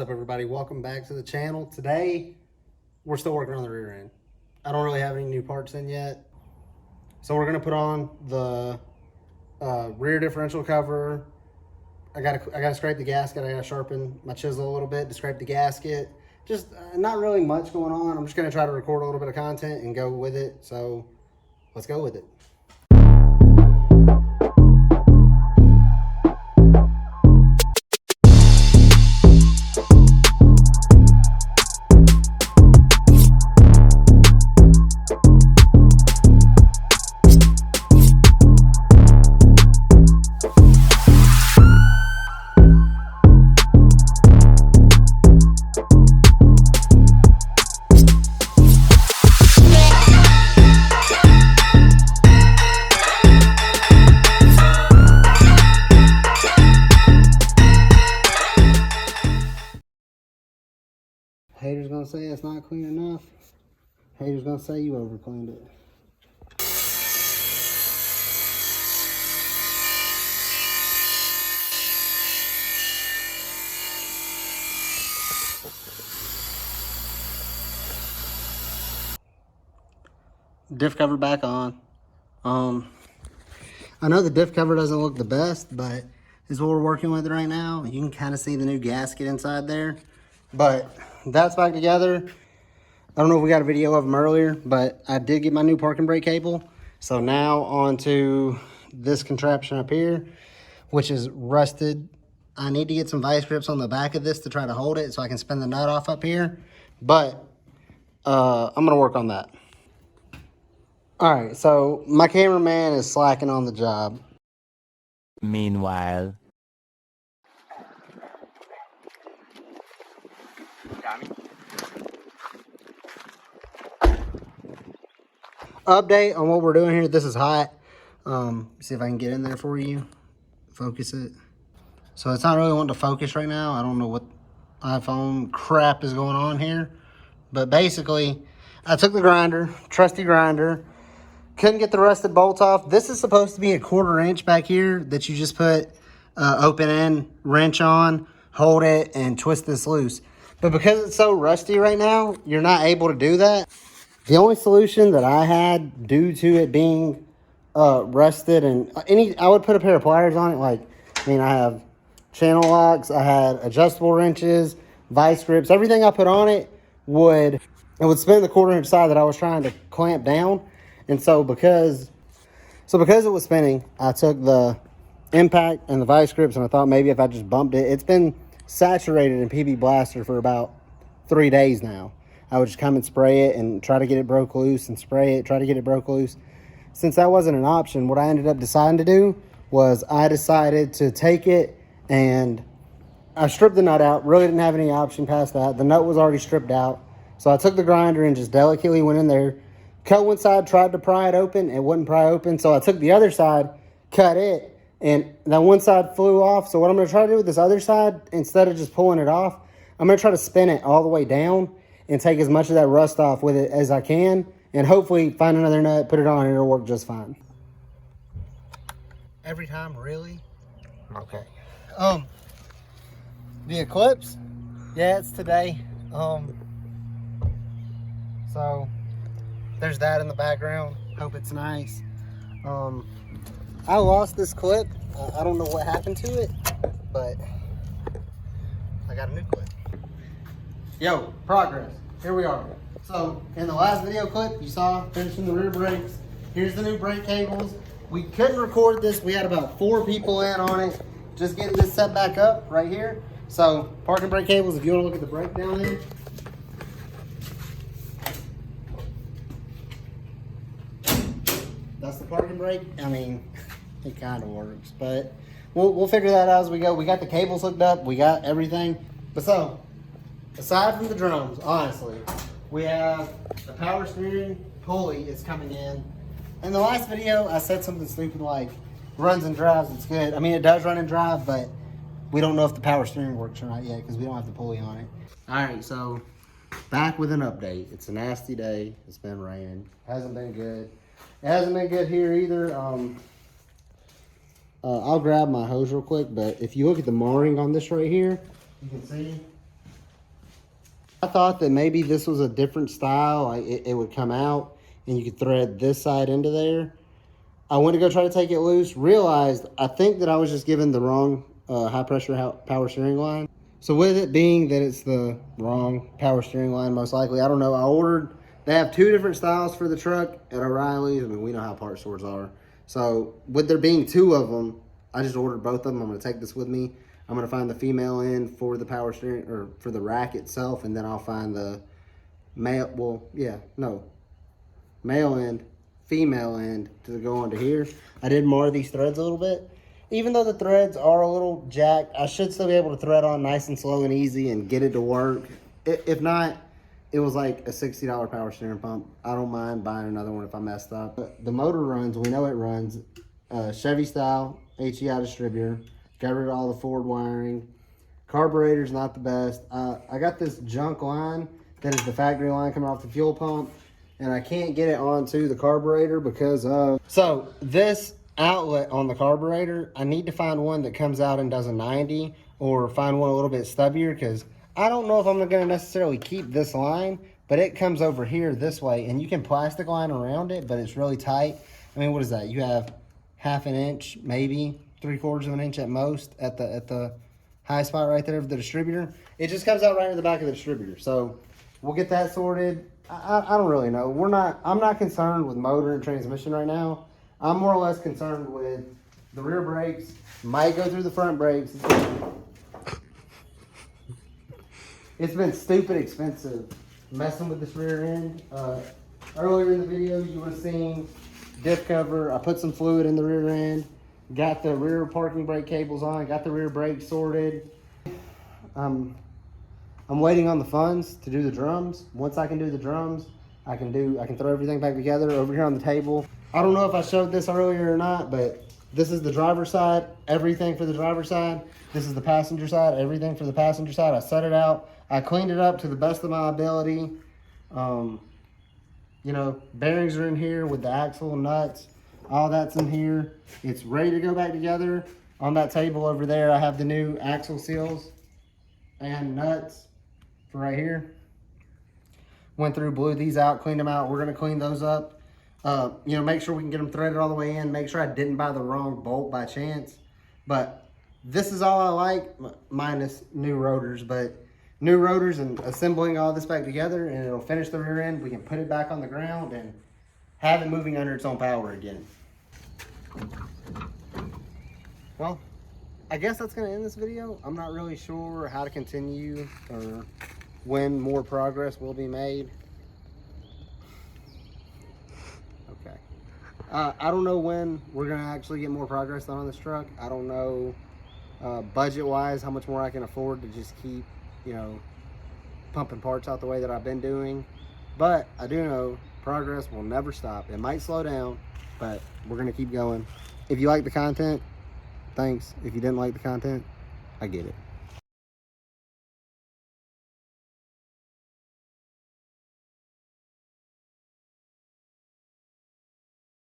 up, everybody? Welcome back to the channel. Today we're still working on the rear end. I don't really have any new parts in yet, so we're gonna put on the rear differential cover. I gotta scrape the gasket. I gotta sharpen my chisel a little bit to scrape the gasket. Just not really much going on. I'm just gonna try to record a little bit of content and go with it. So let's go with it. Haters gonna say it's not clean enough. Haters gonna say you over cleaned it. Diff cover back on. I know the diff cover doesn't look the best, but this is what we're working with right now. You can kind of see the new gasket inside there, but that's back together. I don't know if we got a video of them earlier, but I did get my new parking brake cable. So now on to this contraption up here, which is rusted. I need to get some vice grips on the back of this to try to hold it so I can spin the nut off up here, but I'm gonna work on that. All right, so my cameraman is slacking on the job. Meanwhile. Update on what we're doing here. This is hot. See if I can get in there for you. Focus it. So it's not really wanting to focus right now. I don't know what iPhone crap is going on here. But basically, I took the grinder, trusty grinder, couldn't get the rusted bolts off. This is supposed to be a 1/4 inch back here that you just put open end wrench on, hold it, and twist this loose. But because it's so rusty right now, you're not able to do that. The only solution that I had due to it being rusted and I would put a pair of pliers on it. Like, I mean, I have channel locks, I had adjustable wrenches, vice grips, everything I put on it would spin the 1/4 inch side that I was trying to clamp down. And so because it was spinning, I took the impact and the vice grips and I thought maybe if I just bumped it, it's been saturated in PB Blaster for about 3 days now. I would just come and spray it and try to get it broke loose and spray it, try to get it broke loose. Since that wasn't an option, what I ended up deciding to do was I decided to take it and I stripped the nut out. Really didn't have any option past that. The nut was already stripped out. So I took the grinder and just delicately went in there, cut one side, tried to pry it open. It wouldn't pry open. So I took the other side, cut it, and that one side flew off. So what I'm going to try to do with this other side, instead of just pulling it off, I'm going to try to spin it all the way down and take as much of that rust off with it as I can, and hopefully find another nut, put it on, and it'll work just fine. Every time, really? Okay. The eclipse, yeah, it's today. So there's that in the background. Hope it's nice. I lost this clip. I don't know what happened to it, but I got a new clip. Yo, progress. Here we are. So in the last video clip, you saw finishing the rear brakes. Here's the new brake cables. We couldn't record this. We had about 4 people in on it, just getting this set back up right here. So parking brake cables, if you want to look at the breakdown there. That's the parking brake. I mean, it kind of works, but we'll figure that out as we go. We got the cables hooked up. We got everything. But so, aside from the drums, honestly, we have the power steering pulley is coming in. In the last video, I said something stupid like, runs and drives, it's good. I mean, it does run and drive, but we don't know if the power steering works or not yet because we don't have the pulley on it. All right, so back with an update. It's a nasty day. It's been raining. Hasn't been good. It hasn't been good here either. I'll grab my hose real quick, but if you look at the marring on this right here, you can see I thought that maybe this was a different style. Like it would come out and you could thread this side into there. I went to go try to take it loose, realized I think that I was just given the wrong high pressure power steering line. So with it being that it's the wrong power steering line, most likely, I don't know. They have two different styles for the truck at O'Reilly's. I mean, we know how part stores are. So with there being two of them, I just ordered both of them. I'm going to take this with me. I'm going to find the female end for the power steering, or for the rack itself, and then I'll find the male end, female end to go onto here. I did mar these threads a little bit. Even though the threads are a little jacked, I should still be able to thread on nice and slow and easy and get it to work. If not, it was like a $60 power steering pump. I don't mind buying another one if I messed up. The motor runs, we know it runs, Chevy style, HEI distributor. Got rid of all the Ford wiring. Carburetor's not the best. I got this junk line that is the factory line coming off the fuel pump, and I can't get it onto the carburetor because of... So this outlet on the carburetor, I need to find one that comes out and does a 90, or find one a little bit stubbier, because I don't know if I'm going to necessarily keep this line, but it comes over here this way, and you can plastic line around it, but it's really tight. I mean, what is that? You have half an inch, maybe 3/4 of an inch at most at the high spot right there of the distributor. It just comes out right in the back of the distributor. So we'll get that sorted. I don't really know. I'm not concerned with motor and transmission right now. I'm more or less concerned with the rear brakes. Might go through the front brakes. It's been stupid expensive messing with this rear end. Earlier in the video, you would have seen diff cover. I put some fluid in the rear end. Got the rear parking brake cables on. Got the rear brakes sorted. I'm waiting on the funds to do the drums. Once I can do the drums, I can throw everything back together over here on the table. I don't know if I showed this earlier or not, but this is the driver's side, everything for the driver's side. This is the passenger side, everything for the passenger side. I set it out. I cleaned it up to the best of my ability. You know, bearings are in here with the axle, nuts, all that's in here. It's ready to go back together. On that table over there, I have the new axle seals and nuts for right here. Went through, blew these out, cleaned them out. We're gonna clean those up. You know, make sure we can get them threaded all the way in. Make sure I didn't buy the wrong bolt by chance. But this is all I like, minus new rotors. But new rotors and assembling all this back together, and it'll finish the rear end. We can put it back on the ground and have it moving under its own power again. Well, I guess that's going to end this video. I'm not really sure how to continue or when more progress will be made. Okay. I don't know when we're going to actually get more progress done on this truck. I don't know budget-wise how much more I can afford to just keep, you know, pumping parts out the way that I've been doing. But I do know progress will never stop. It might slow down, but we're going to keep going. If you like the content, thanks. If you didn't like the content, I get it.